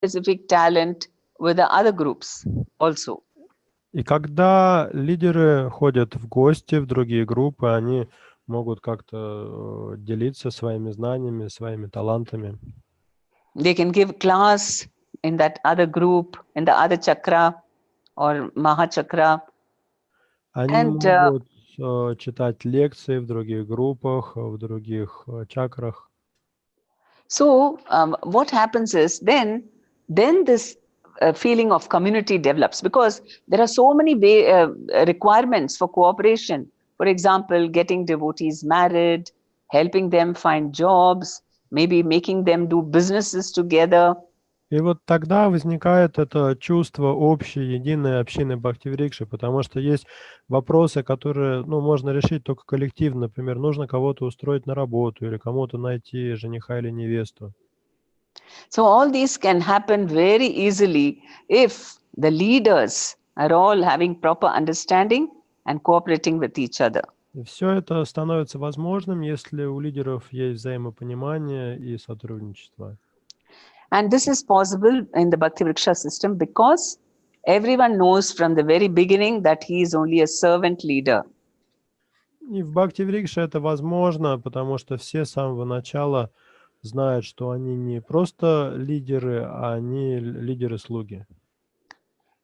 specific talent with the other groups also. И когда лидеры ходят в гости в другие группы, они могут как-то делиться своими знаниями, своими талантами. They can give class in that other group, in the other chakra or Mahachakra. Они могут читать лекции в других группах, в других чакрах. So what happens is then this feeling of community develops, because there are so many requirements for cooperation. For example, getting devotees married, helping them find jobs, maybe making them do businesses together. И вот тогда возникает это чувство общей, единой общины Бхакти-врикши, потому что есть вопросы, которые можно решить только коллективно. Например, нужно кого-то устроить на работу или кому-то найти жениха или невесту. So all these can happen very easily if the leaders are all having proper understanding and cooperating with each other. И все это становится возможным, если у лидеров есть взаимопонимание и сотрудничество. And this is possible in the Bhakti-vriksha system because everyone knows from the very beginning that he is only a servant leader. И в Бхакти-врикше это возможно, потому что все с самого начала знают, что они не просто лидеры, а они лидеры-слуги.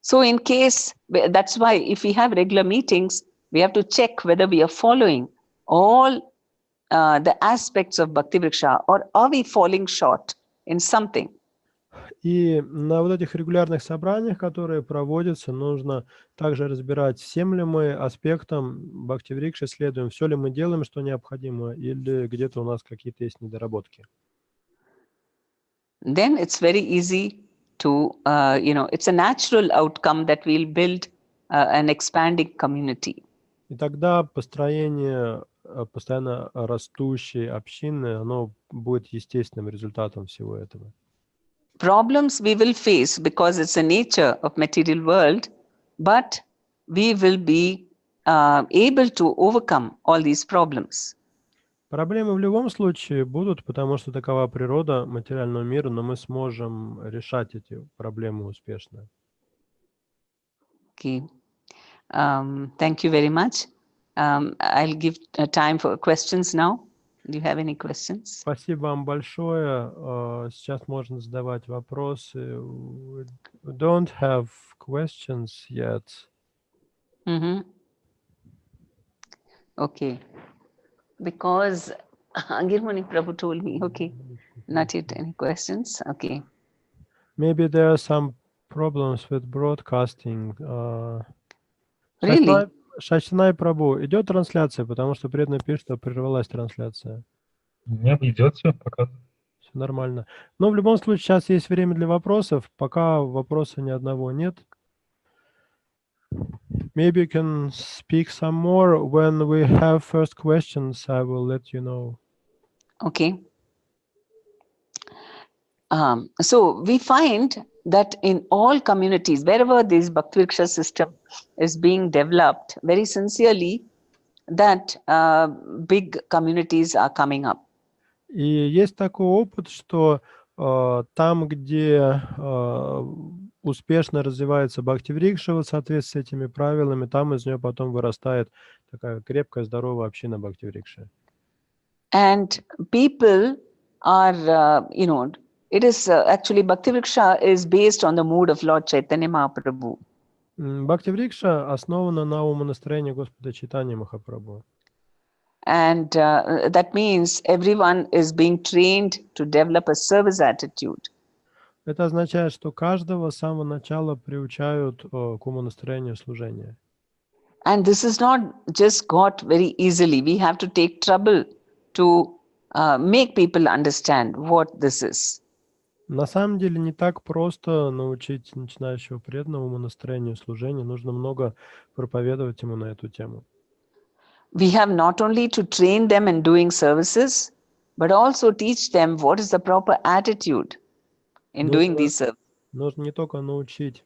So in case, that's why if we have regular meetings, we have to check whether we are following all the aspects of Bhakti-vriksha, or are we falling short in something. И на вот этих регулярных собраниях, которые проводятся, нужно также разбирать, всем ли мы аспектам Бхакти-врикши следуем, все ли мы делаем, что необходимо, или где-то у нас какие-то есть недоработки. Then it's very easy to, it's a natural outcome that we'll build an expanding community. И тогда построение постоянно растущей общины, оно будет естественным результатом всего этого. Problems we will face because it's the nature of material world, but we will be able to overcome all these problems. Проблемы в любом случае будут, потому что такова природа материального мира, но мы сможем решать эти проблемы успешно. Okay. Thank you very much. I'll give time for questions now. Do you have any questions? Спасибо вам большое. Сейчас можно задавать вопросы. We don't have questions yet. Mm-hmm. Okay. Because Girmani Prabhu told me, okay, not yet any questions. Okay. Maybe there are some problems with broadcasting. Really? Шачнай Прабhu, идет трансляция, потому что преданный пишет, что прервалась трансляция. Нет, идет все, пока. Все нормально. Но в любом случае сейчас есть время для вопросов. Пока вопроса ни одного нет. Maybe you can speak some more. When we have first questions, I will let you know. Okay. So we find that in all communities, wherever this Bhakti-vriksha system is being developed, very sincerely, that big communities are coming up. И есть такой опыт, что там, где успешно развивается Бхакти-врикша в соответствии с этими правилами, там из нее потом вырастает такая крепкая, здоровая община Бхакти-врикши. And people are, it is actually Bhakti-vriksha is based on the mood of Lord Chaitanya Mahaprabhu. Бхакти-врикша основана на умонастроении Господа Чайтаньи Махапрабху. And that means everyone is being trained to develop a service attitude. Это означает, что каждого с самого начала приучают к умонастроению служения. And this is not just got very easily. We have to take trouble to make people understand what this is. На самом деле не так просто научить начинающего преданного умонастроению служения. Нужно много проповедовать ему на эту тему. We have not only to train them in doing services, but also teach them what is the proper attitude in doing these services. Нужно не только научить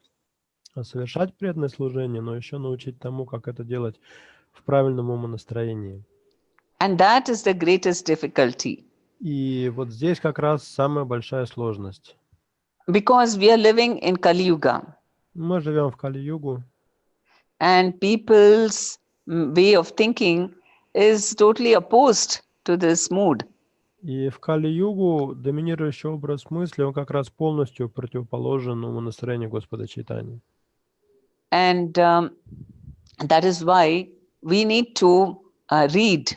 совершать преданное служение, но еще научить тому, как это делать в правильном умонастроении. And that is the greatest difficulty. И вот здесь как раз самая большая сложность. Because we are living in Kali Yuga. Мы живем в Кали-югу, And people's way of thinking is totally opposed to this mood. и в Кали-югу доминирующий образ мысли, он как раз полностью противоположен умонастроению Господа Чайтаньи. And that is why we need to read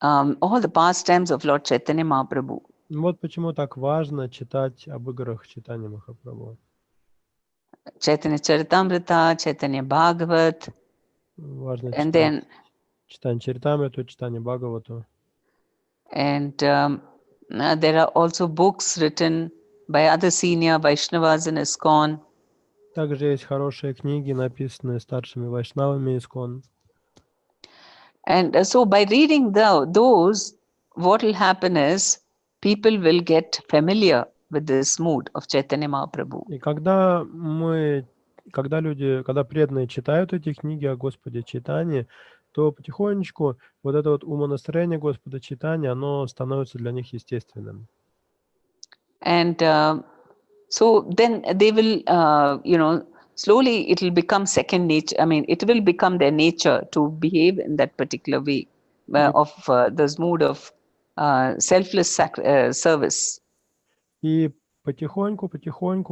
all the pastimes of Lord Chaitanya Mahaprabhu. Вот почему так важно читать об играх Чайтаньи Махапрабху. Chaitanya Charitamrita, Chaitanya Bhagavat, Важно and читать then читание Чаритамриту, читание Бхагавату. and there are also books written by other senior Vaishnavas in ISKCON. Также есть хорошие книги, написанные старшими вайшнавами ИСККОН. And so by reading those, what will happen is people will get familiar with this mood of Chaitanya Mahaprabhu. И когда преданные читают эти книги о Господе Чайтанье, то потихонечку вот это вот умонастроение Господа Чайтаньи, оно становится для них естественным. And so then they will, slowly it will become second nature. I mean, it will become their nature to behave in that particular way of this mood of selfless service. И потихоньку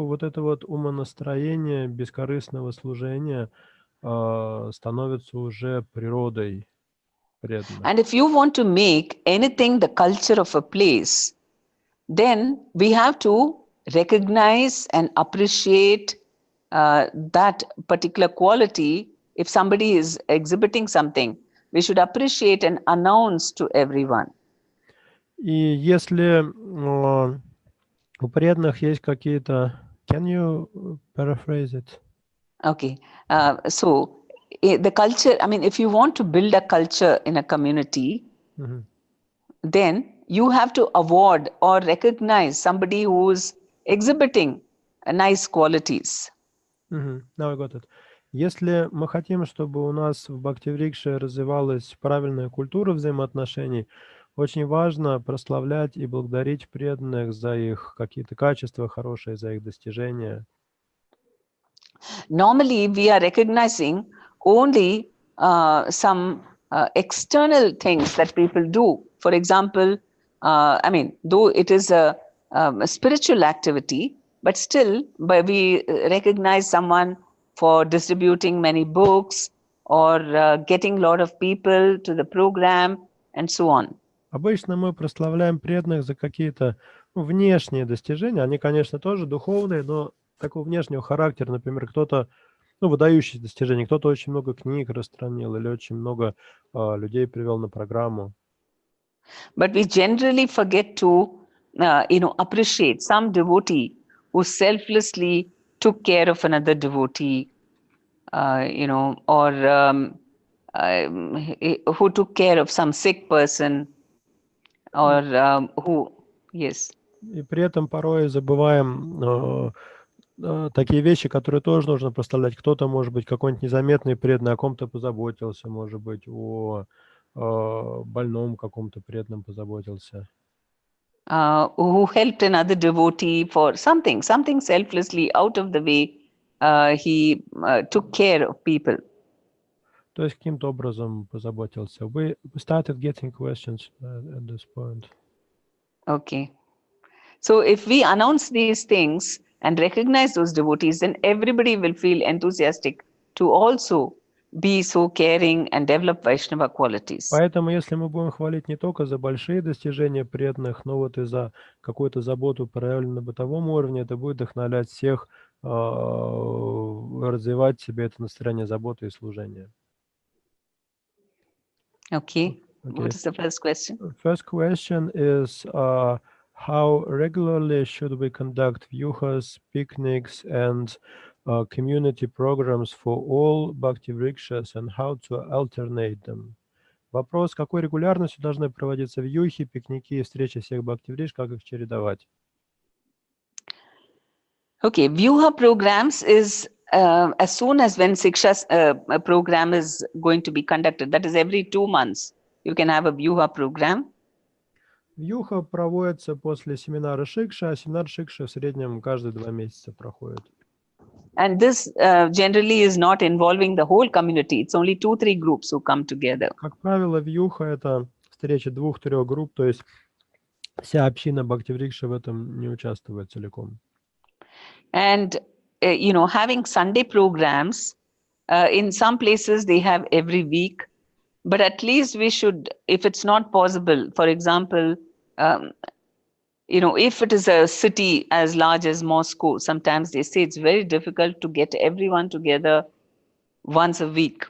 вот это вот умонастроение бескорыстного служения становится уже природой преданных. And if you want to make anything the culture of a place, then we have to recognize and appreciate that particular quality. If somebody is exhibiting something, we should appreciate and announce to everyone. И если у преданных есть какие-то... Can you paraphrase it? Okay. So the culture, I mean, if you want to build a culture in a community, then you have to award or recognize somebody who's exhibiting nice qualities. Now I got it. Если мы хотим, чтобы у нас в Бхактиврикше развивалась правильная культура взаимоотношений, очень важно прославлять и благодарить преданных за их какие-то качества хорошие, за их достижения. Normally, we are recognizing only some external things that people do. For example, I mean, though it is a spiritual activity, but still, we recognize someone for distributing many books or getting a lot of people to the program and so on. Обычно мы прославляем преданных за какие-то внешние достижения. Они, конечно, тоже духовные, но такого внешнего характера. Например, кто-то, выдающиеся достижения, кто-то очень много книг распространил или очень много людей привел на программу. But we generally forget to, appreciate some devotee who selflessly took care of another devotee, or who took care of some sick person, or who, yes. И при этом порой забываем такие вещи, которые тоже нужно прославлять. Кто-то, может быть, какой-нибудь незаметный преданный, о ком-то позаботился, может быть, о больном каком-то преданном позаботился. Who helped another devotee for something selflessly out of the way. He took care of people. То есть каким-то образом позаботился. We started getting questions at this point. Okay. So if we announce these things and recognize those devotees, then everybody will feel enthusiastic to also be so caring and develop Vaishnava qualities. Поэтому, если мы будем хвалить не только за большие достижения преданных, но вот и за какую-то заботу проявленную на бытовом уровне, это будет вдохновлять всех развивать в себе это настроение заботы и служения. Okay. What is the first question? First question is how regularly should we conduct vyuhas, picnics, and community programs for all bhakti vrikshas, and how to alternate them? Вопрос, какой регулярностью должны проводиться вьюхи, пикники и встречи всех бхакти-врикш, как их чередовать? Okay, Vyuha programs is as soon as when Siksha's program is going to be conducted, that is every 2 months, you can have a Vyuha program. Вьюха проводится после семинара Шикша, а семинар Шикша в среднем каждые 2 месяца проходит. And this generally is not involving the whole community. It's only 2-3 groups who come together. Как правило, вьюха — это встреча 2-3 групп, то есть вся община Бхактиврикши в этом не участвует целиком. And, having Sunday programs, in some places they have every week, but at least we should, if it's not possible, for example, if it is a city as large as Moscow, sometimes they say it's very difficult to get everyone together once a week.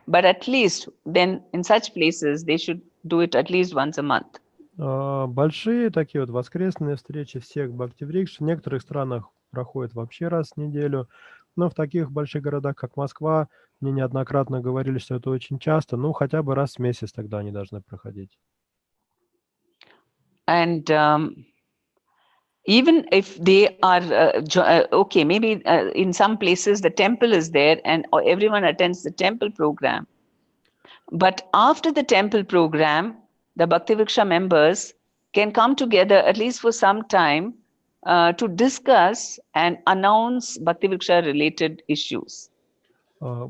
But at least then in such places, they should do it at least once a month. Большие такие вот воскресные встречи всех Бхактиврикш в некоторых странах проходят вообще раз в неделю, но в таких больших городах, как Москва, мне неоднократно говорили, что это очень часто, ну хотя бы раз в месяц тогда они должны проходить. And even if they are, okay, maybe in some places the temple is there and everyone attends the temple program. But after the temple program, the Bhaktivriksha members can come together at least for some time to discuss and announce Bhaktivriksha related issues.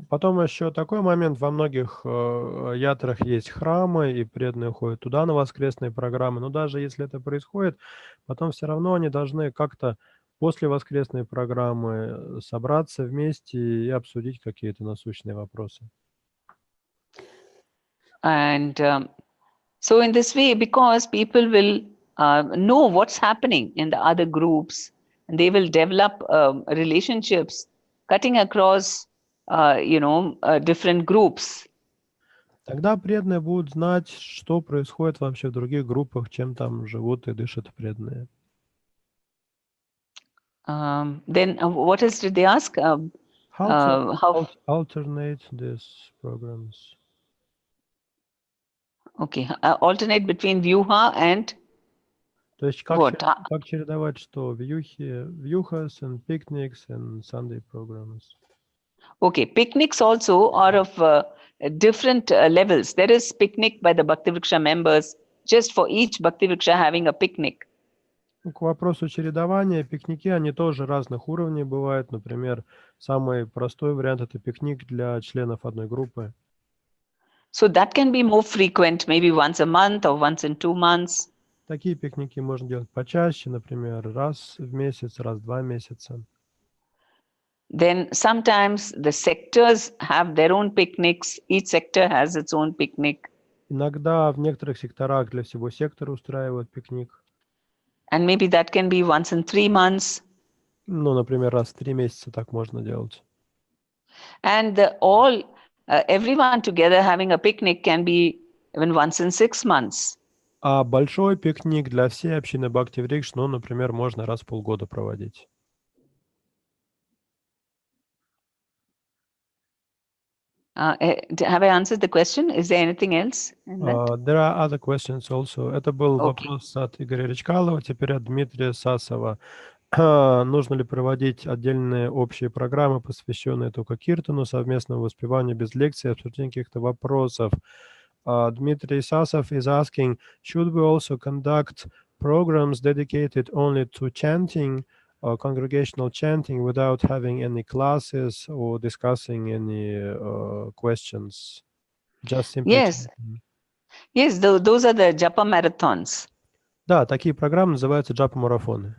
Потом еще такой момент, во многих ятрах есть храмы, и преданные ходят туда на воскресные программы, но даже если это происходит, потом все равно они должны как-то после воскресной программы собраться вместе и обсудить какие-то насущные вопросы. And so in this way, because people will know what's happening in the other groups, and they will develop relationships cutting across different groups. Тогда преданные будут знать, что происходит вообще в других группах, чем там живут и дышат преданные. Then what else did they ask? How alternate these programs? Okay, alternate between Vyuha and То есть как чередовать что? Vyuhas and picnics and Sunday programs. Okay, picnics also are of different levels. There is picnic by the Bhaktivriksha members, just for each Bhaktivriksha having a picnic. К вопросу чередования, пикники, они тоже разных уровней бывают. Например, самый простой вариант — это пикник для членов одной группы. So that can be more frequent, maybe once a month or once in 2 months. Такие пикники можно делать почаще, например, раз в месяц, раз в 2 месяца. Then sometimes the sectors have their own picnics. Each sector has its own picnic. Иногда в некоторых секторах для всего сектора устраивают пикник. And maybe that can be once in 3 months. Ну, например, раз в 3 месяца так можно делать. And everyone together having a picnic can be even once in 6 months. А большой пикник для всей общины Бхактиврикш, ну, например, можно раз в полгода проводить. Have I answered the question? Is there anything else? There are other questions also. Это был вопрос от Игоря Речкалова, теперь от Дмитрия Сасова. Нужно ли проводить отдельные общие программы, посвященные только киртану, совместному воспеванию без лекций, обсуждению каких-то вопросов? Dmitry Sasov is asking, should we also conduct programs dedicated only to chanting, congregational chanting, without having any classes or discussing any questions? Just simply Yes. chanting. Yes, those are the japa marathons. Да, такие программы называются джапа-марафоны.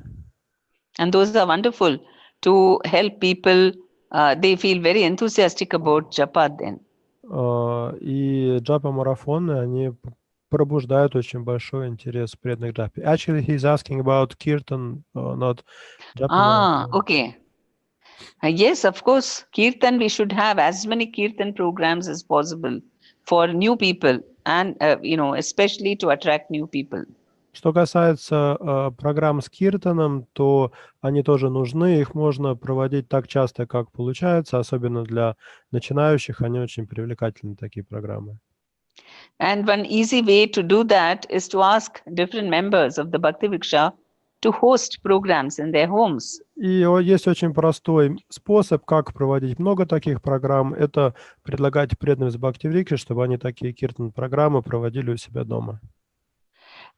And those are wonderful to help people. They feel very enthusiastic about japa then. И джапа-марафоны, они пробуждают очень большой интерес преданных джапе. Actually, he's asking about kirtan, not japa. Okay. Yes, of course, kirtan, we should have as many kirtan programs as possible for new people and, especially to attract new people. Что касается программ с киртаном, то они тоже нужны, их можно проводить так часто, как получается, особенно для начинающих, они очень привлекательны, такие программы. And one easy way to do that is to ask different members of the Bhaktivriksha to host programs in their homes. И есть очень простой способ, как проводить много таких программ, это предлагать преданным из Бхактиврикши, чтобы они такие киртан-программы проводили у себя дома.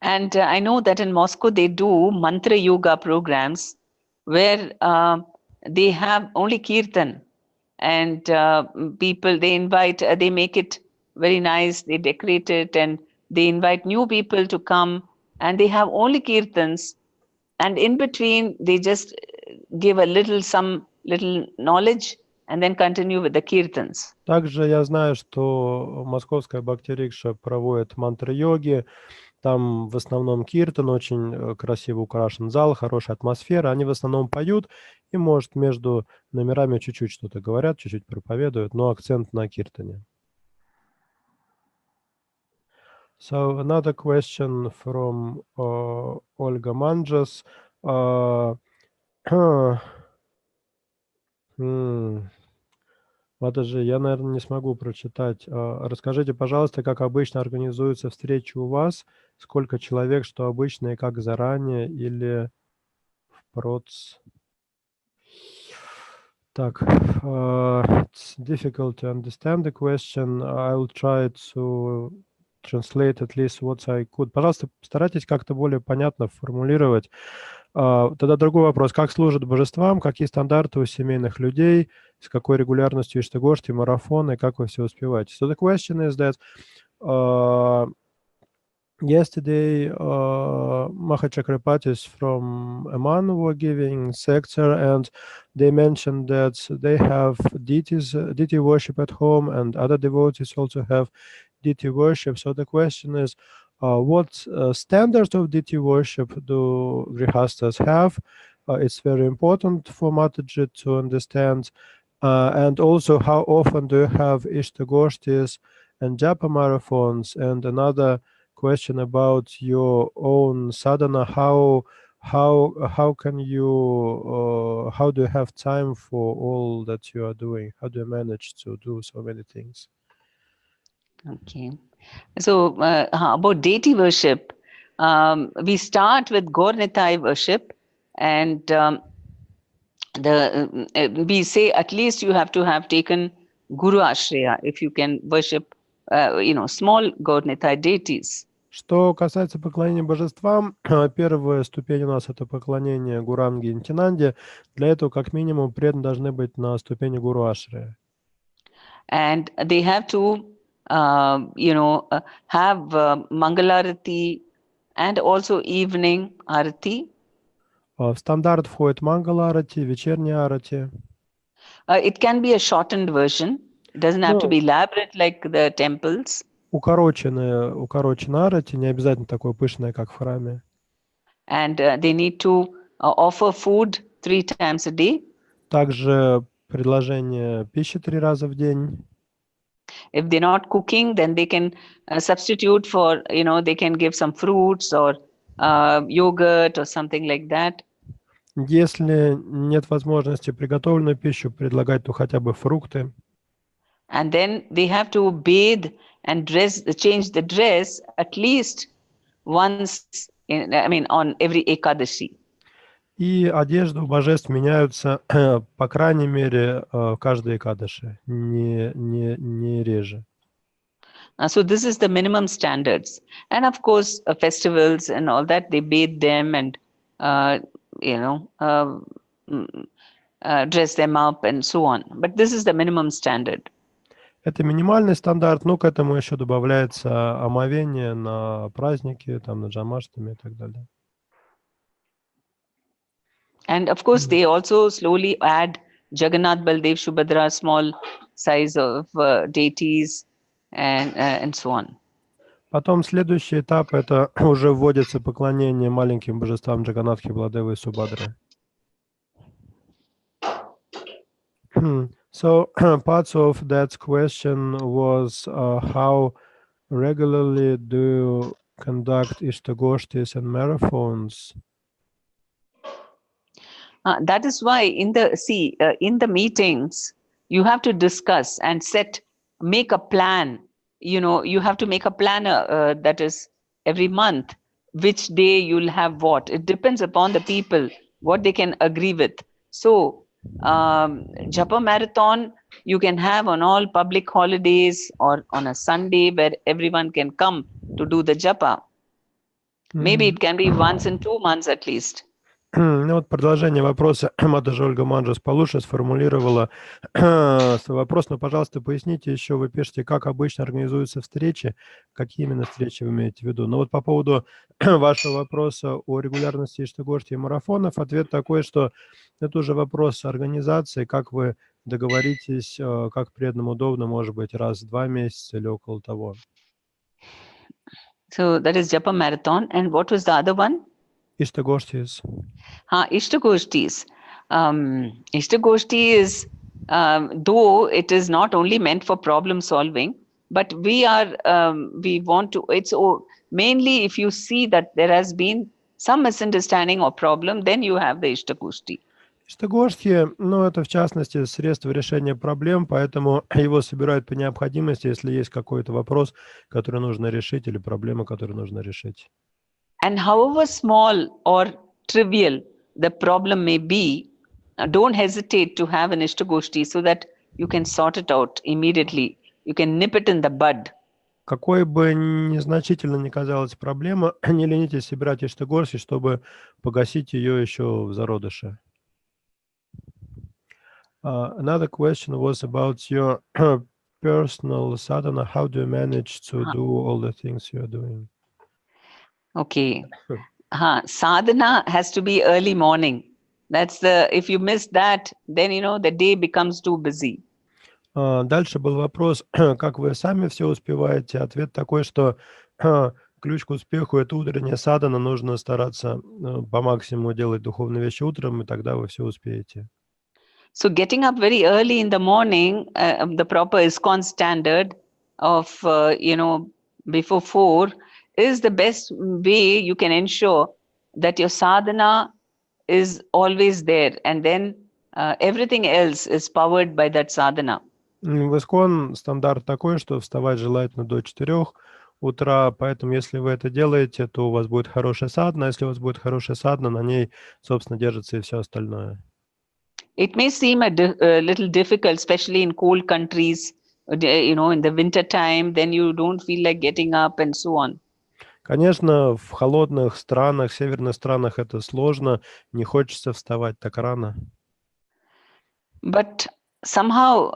And I know that in Moscow they do mantra yoga programs where they have only kirtan, and people they invite, they make it very nice, they decorate it, and they invite new people to come, and they have only kirtans, and in between they just give a little, some little knowledge, and then continue with the kirtans. Также я знаю, что московская бхакти-рикша проводит мантры-йоги. Там в основном киртан, очень красиво украшен зал, хорошая атмосфера. Они в основном поют и, может, между номерами чуть-чуть что-то говорят, чуть-чуть проповедуют, но акцент на киртане. So another question from Olga Manjas. Вот даже я, наверное, не смогу прочитать. Расскажите, пожалуйста, как обычно организуются встречи у вас? Сколько человек, что обычно и как заранее или впроц? Так, it's difficult to understand the question. I'll try to translate at least what I could. Пожалуйста, постарайтесь как-то более понятно формулировать. Тогда другой вопрос. Как служат божествам? Какие стандарты у семейных людей? С какой регулярностью иштагошти, марафоны? Как вы все успеваете? So the question is that yesterday Mahachakrapatis from Amman were giving sector, and they mentioned that they have deity worship at home, and other devotees also have deity worship. So the question is, what standards of deity worship do grihastas have? It's very important for Mataji to understand. And also, how often do you have ishtagoshtis and japa marathons? And another question about your own sadhana. How can you how do you have time for all that you are doing? How do you manage to do so many things? Okay. So about deity worship, we start with Gaur-Nitai worship, and we say at least you have to have taken Guru Ashraya if you can worship, small Gaur-Nitai deities. Что касается поклонения божествам, первая ступень у нас это поклонение Гуранге и Нитянанде. Для этого как минимум преданные должны быть на ступени Гуру Ашрия. And they have to have Mangalarati and also evening Arati. В стандарт входит Мангала-арати, вечерняя арати. It can be a shortened version. It doesn't have to be elaborate like the temples. Укороченная арати, не обязательно такое пышное, как в храме. And they need to offer food 3 times a day. Также предложение пищи 3 раза в день. If they're not cooking, then they can substitute for, they can give some fruits or yogurt or something like that. Если нет возможности приготовленную пищу предлагать, то хотя бы фрукты. And then they have to bathe and change the dress at least once, on every Ekadashi. И одежды у божеств меняются, по крайней мере, в каждой Экадаши, не реже. So this is the minimum standards. And of course, festivals and all that, they bathe them and, dress them up and so on. But this is the minimum standard. Это минимальный стандарт, но к этому еще добавляется омовение на праздники, там, на джамаштами и так далее. And of course, they also slowly add Jagannath, Baldev, Subhadra, small size of deities and so on. Потом следующий этап – это уже вводится поклонение маленьким божествам Джаганатхи, Баладевы и Субхадры. So parts of that question was how regularly do you conduct ishtagoshtis and marathons? That is why in the meetings, you have to discuss and make a plan. You have to make a planner that is every month, which day you'll have what. It depends upon the people, what they can agree with. So Japa marathon you can have on all public holidays or on a Sunday where everyone can come to do the Japa. Maybe it can be once in 2 months at least. Ну вот продолжение вопроса. Матажа Ольга Манджус получше сформулировала свой вопрос, но, пожалуйста, поясните еще, вы пишете, как обычно организуются встречи, какие именно встречи вы имеете в виду. Но вот по поводу вашего вопроса о регулярности иштагошти и марафонов, ответ такой, что это уже вопрос организации, как вы договоритесь, как преданным удобно, может быть, раз в 2 месяца или около того. So that is Japa Marathon. And what was the other one? Иштагоштис. Ishtagoshtis. Ishtagoshti is, though it is not only meant for problem solving, but we want to, it's mainly if you see that there has been some misunderstanding or problem, then you have the Ishtagoshti. Иштагошти, ну, это в частности средство решения проблем, поэтому его собирают по необходимости, если есть какой-то вопрос, который нужно решить, или проблема, которую нужно решить. And however small or trivial the problem may be, don't hesitate to have an Ishtagoshti so that you can sort it out immediately. You can nip it in the bud. Какой бы незначительно ни казалась проблема, не ленитесь собирать иштагошти, чтобы погасить ее еще в зародыше. Another question was about your personal sadhana. How do you manage to do all the things you are doing? Okay. Sadhana has to be early morning. If you miss that, then, the day becomes too busy. Дальше был вопрос, как вы сами все успеваете. Ответ такой, что ключ к успеху – это утренняя садхана. Нужно стараться по максимуму делать духовные вещи утром, и тогда вы все успеете. So getting up very early in the morning, the proper ISKCON standard of, before 4 is the best way you can ensure that your sadhana is always there. And then everything else is powered by that sadhana. В ISKCON стандарт такой, что вставать желательно до 4 утра, поэтому если вы это делаете, то у вас будет хорошая садхана. Если у вас будет хорошая садхана, на ней, собственно, держится и все остальное. It may seem a little difficult, especially in cold countries, in the winter time, then you don't feel like getting up and so on. Конечно, в холодных странах, северных странах это сложно, не хочется вставать так рано. But somehow,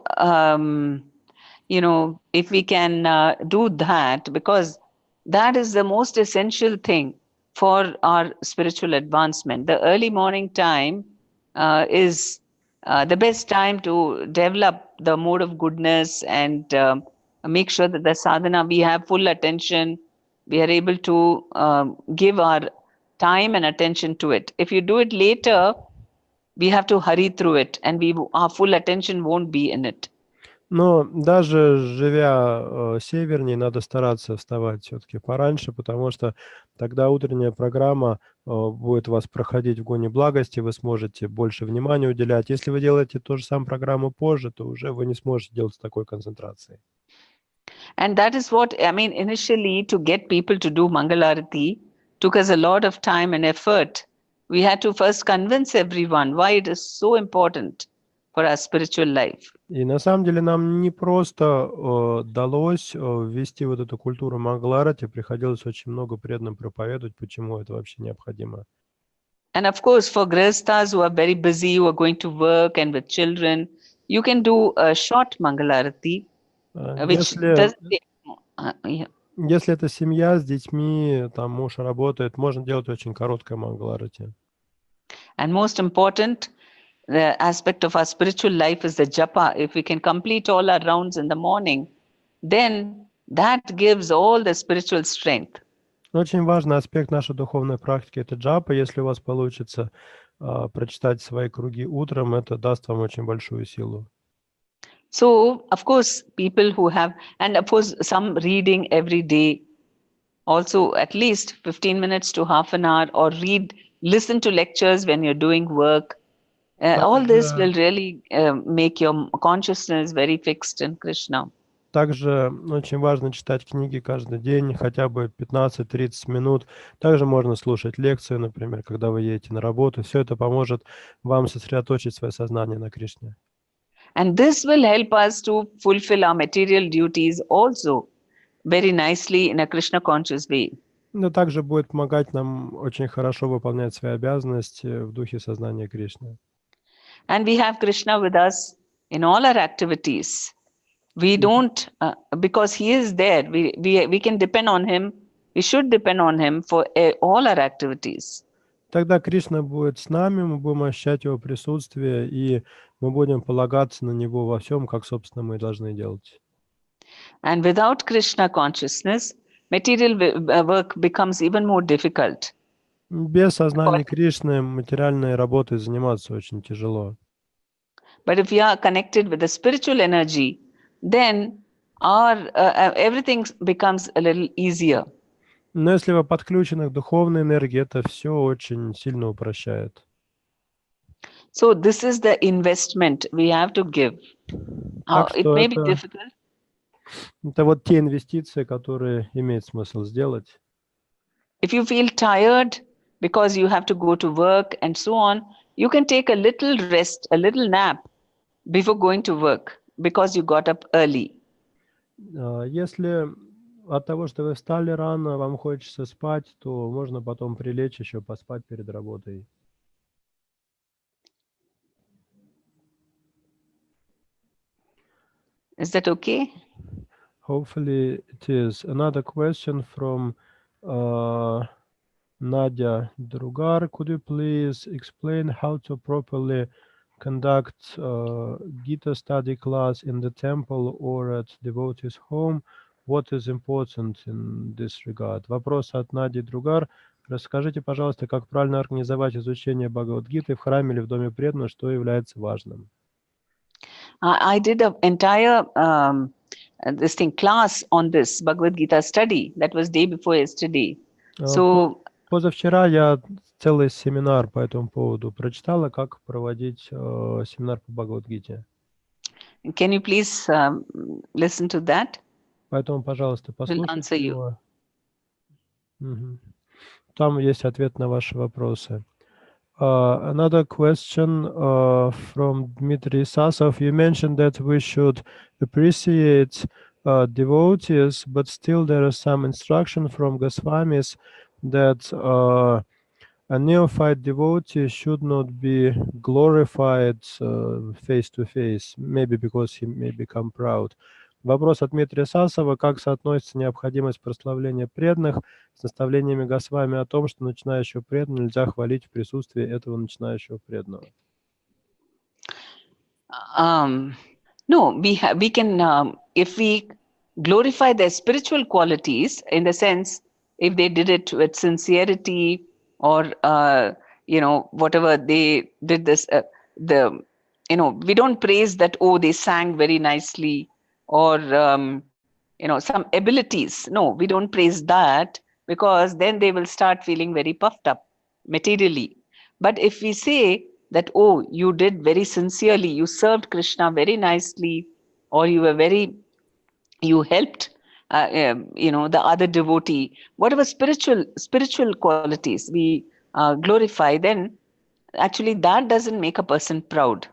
if we can do that, because that is the most essential thing for our spiritual advancement. The early morning time is the best time to develop the mode of goodness and make sure that the sadhana, we have full attention, we are able to give our time and attention to it. If you do it later, we have to hurry through it and our full attention won't be in it. Но даже живя севернее, надо стараться вставать все-таки пораньше, потому что тогда утренняя программа будет вас проходить в гоне благости, вы сможете больше внимания уделять. Если вы делаете ту же самую программу позже, то уже вы не сможете делать с такой концентрацией. And that is what, initially to get people to do Mangalarati took us a lot of time and effort. We had to first convince everyone why it is so important for our spiritual life. И на самом деле нам не просто удалось ввести вот эту культуру Мангаларати, приходилось очень много преданным проповедовать, почему это вообще необходимо. And of course, for grihasthas who are very busy, who are going to work and with children, you can do a short Mangalarati, which doesn't take... Если это семья с детьми, там муж работает, можно делать очень короткое Мангаларати. And most important, the aspect of our spiritual life is the japa. If we can complete all our rounds in the morning, then that gives all the spiritual strength. Очень важный аспект нашей духовной практики – это джапа. Если у вас получится прочитать свои круги утром, это даст вам очень большую силу. So, of course, people who have, and of course, some reading every day, also at least 15 minutes to half an hour, or listen to lectures when you're doing work. All this will really make your consciousness very fixed in Krishna. Также очень важно читать книги каждый день, хотя бы 15-30 минут. Также можно слушать лекции, например, когда вы едете на работу. Все это поможет вам сосредоточить свое сознание на Кришне. And this will help us to fulfill our material duties also very nicely in a Krishna conscious way. Но также будет помогать нам очень хорошо выполнять свои обязанности в духе сознания Кришны. And we have Krishna with us in all our activities. We don't, because he is there, we can depend on him. We should depend on him for all our activities. Тогда Кришна будет с нами, мы будем ощущать его присутствие, и мы будем полагаться на него во всем, как, собственно, мы и должны делать. And without Krishna consciousness, material work becomes even more difficult. Без сознания Кришны материальной работой заниматься очень тяжело. But if we are connected with the spiritual energy, then our everything becomes a little easier. Но если вы подключены к духовной энергии, это все очень сильно упрощает. So this is the investment we have to give. It may be difficult. Это вот те инвестиции, которые имеет смысл сделать. If you feel tired because you have to go to work and so on, you can take a little rest, a little nap before going to work because you got up early. Если от того, что вы встали рано, вам хочется спать, то можно потом прилечь еще поспать перед работой. Is that okay? Hopefully it is. Another question from Nadia Drugar. Could you please explain how to properly conduct Gita study class in the temple or at devotee's home? What is important in this regard? Вопрос от Нади Другар. Расскажите, пожалуйста, как правильно организовать изучение Бхагавад-гиты в храме или в доме преданных, что является важным? I did an entire class on this Bhagavad Gita study. That was day before yesterday. So позавчера я целый семинар по этому поводу прочитала, как проводить семинар по Бхагавад-гите. Can you please listen to that? Поэтому, пожалуйста, We'll answer послушайте you. его. Там есть ответ на ваши вопросы. Another question from Dmitry Sasov. You mentioned that we should appreciate devotees, but still there is some instruction from Goswamis that a neophyte devotee should not be glorified face to face, maybe because he may become proud. Вопрос от Дмитрия Сасова. Как соотносится необходимость прославления преданных с наставлениями Госвами о том, что начинающего преданного нельзя хвалить в присутствии этого начинающего преданного? No, we can, if we glorify their spiritual qualities, in the sense, if they did it with sincerity or, whatever they did this, we don't praise that, oh, they sang very nicely or, some abilities. No, we don't praise that, because then they will start feeling very puffed up materially. But if we say that, oh, you did very sincerely, you served Krishna very nicely, or you helped, the other devotee, whatever spiritual qualities we glorify, then actually that doesn't make a person proud.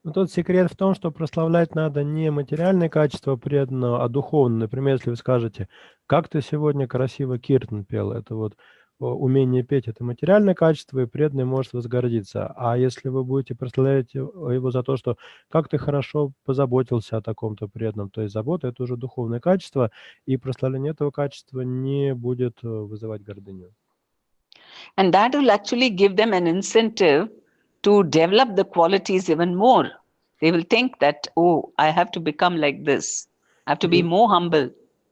Но тут секрет в том, что прославлять надо не материальное качество преданного, а духовное. Например, если вы скажете, как ты сегодня красиво киртан пел, это вот умение петь, это материальное качество, и преданный может возгордиться. А если вы будете прославлять его за то, что как ты хорошо позаботился о таком-то преданном, то есть забота – это уже духовное качество, и прославление этого качества не будет вызывать гордыню. And that will actually give them an incentive to develop the qualities even more. They will think that, oh, I have to become like this. I have to be more humble,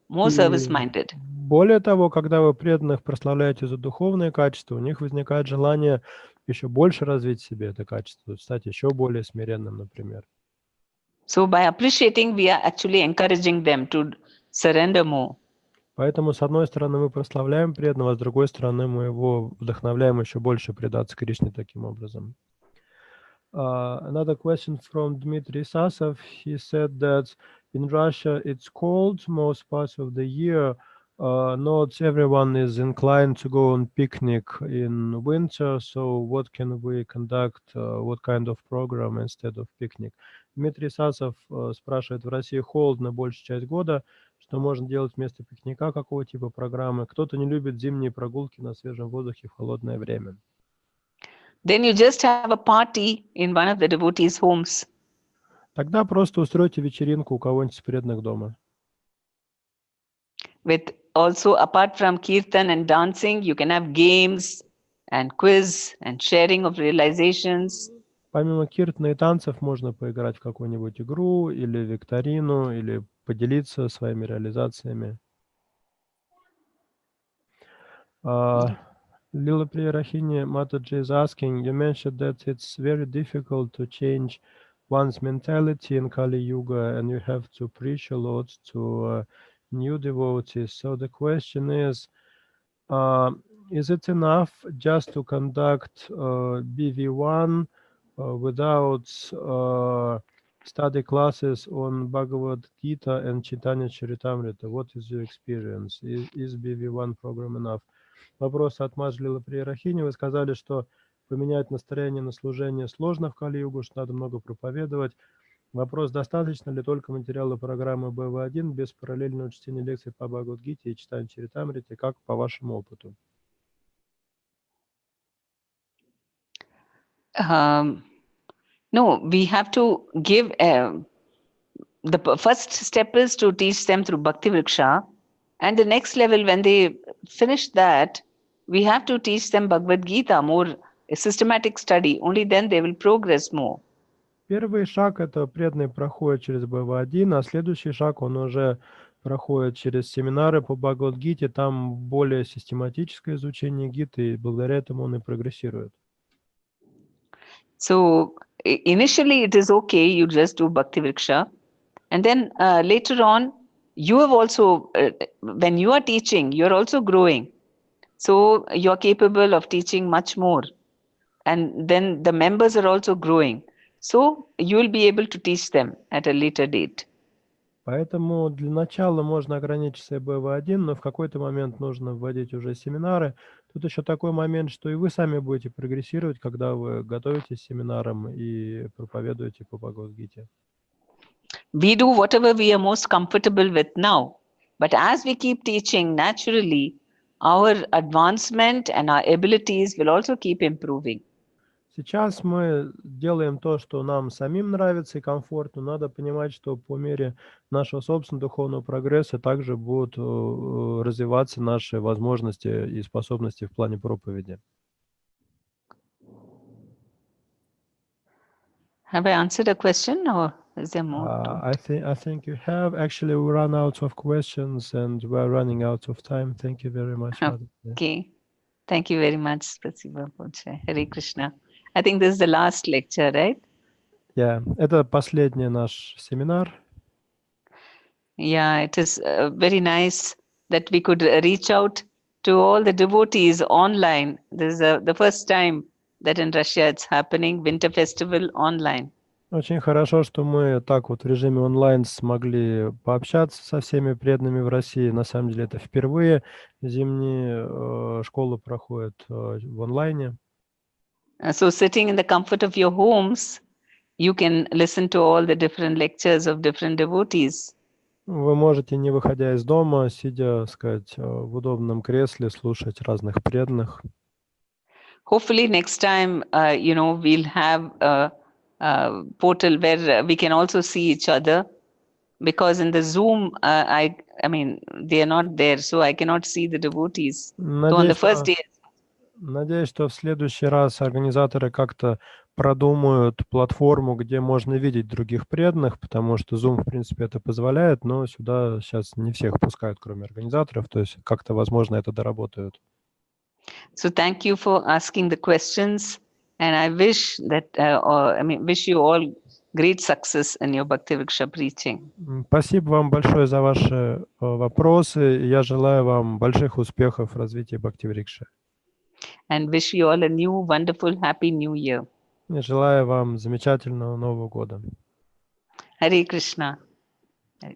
more service-minded. Более того, когда вы преданных прославляете за духовное качество, у них возникает желание еще больше развить в себе это качество, стать еще более смиренным, например. So by appreciating, we are actually encouraging them to surrender more. Поэтому, с одной стороны, мы прославляем преданного, а с другой стороны, мы его вдохновляем еще больше предаться Кришне таким образом. Another question from Dmitry Sasov. He said that in Russia it's cold most parts of the year. Not everyone is inclined to go on picnic in winter. So what can we conduct? What kind of program instead of picnic? Дмитрий Сасов спрашивает, в России холодно большую часть года, что можно делать вместо пикника, какого типа программы. Кто-то не любит зимние прогулки на свежем воздухе в холодное время. Then you just have a party in one of the devotees' homes. Тогда просто устройте вечеринку у кого-нибудь из преданных дома. With also, apart from kirtan and dancing, you can have games and quiz and sharing of realizations. Помимо киртана и танцев можно поиграть в какую-нибудь игру или викторину, или поделиться своими реализациями. Lila Priyarahini Mataji is asking, you mentioned that it's very difficult to change one's mentality in Kali Yuga, and you have to preach a lot to new devotees. So the question is it enough just to conduct BV1 without study classes on Bhagavad Gita and Chaitanya Charitamrita? What is your experience? Is BV1 program enough? Вопрос от Маджлила Прiyarahini. Вы сказали, что поменять настроение на служение сложно в Кали-югу, что надо много проповедовать. Вопрос, достаточно ли только материала программы BV1 без параллельного чтения лекций по Бхагавад-гите и читания Чаритамрити, как по вашему опыту? No, we have to give, the first step is to teach them through Bhakti Vriksha. And the next level, when they finish that, we have to teach them Bhagavad Gita, more a systematic study. Only then they will progress more. Первый шаг – это преданный проходит через БВ1, а следующий шаг он уже проходит через семинары по Бхагавад-гите, там более систематическое изучение гиты, и благодаря этому он и прогрессирует. So initially it is okay, you just do Bhakti Vriksha. And then later on, you have also, when you are teaching, you're also growing. So you're capable of teaching much more. And then the members are also growing. So you will be able to teach them at a later date. Поэтому для начала можно ограничиться БВ1, но в какой-то момент нужно вводить уже семинары. Тут еще такой момент, что и вы сами будете прогрессировать, когда вы готовитесь к семинарам и проповедуете по Бхагавад-гите. We do whatever we are most comfortable with now. But as we keep teaching naturally, our advancement and our abilities will also keep improving. Сейчас мы делаем то, что нам самим нравится и комфортно. Надо понимать, что по мере нашего собственного духовного прогресса также будут развиваться наши возможности и способности в плане проповеди. Have I answered a question or is there more? I think you have. Actually, we run out of questions and we're running out of time. Thank you very much. Okay. Thank you very much, Prasiva Poche. Hare Krishna. I think this is the last lecture, right? Yeah, это последний наш семинар. Yeah, it is very nice that we could reach out to all the devotees online. This is the first time that in Russia it's happening, Winter Festival online. Очень хорошо, что мы так вот в режиме онлайн смогли пообщаться со всеми преданными в России. На самом деле это впервые. Зимние школы проходят в онлайне. So sitting in the comfort of your homes, you can listen to all the different lectures of different devotees. Вы можете, не выходя из дома, сидя, сказать, в удобном кресле, слушать разных преданных. Hopefully next time, we'll have a portal where we can also see each other, because in the Zoom, I mean, they are not there, so I cannot see the devotees. So on the first day. Надеюсь, что в следующий раз организаторы как-то продумают платформу, где можно видеть других преданных, потому что Zoom, в принципе, это позволяет, но сюда сейчас не всех пускают, кроме организаторов, то есть как-то, возможно, это доработают. So thank you for asking the questions, and I wish that, wish you all great success in your Bhakti Vriksha preaching. Спасибо вам большое за ваши вопросы, и я желаю вам больших успехов в развитии Бхакти Врикши. And wish you all a new, wonderful, happy New Year. Я желаю вам замечательного Нового года. Hare Krishna. Hare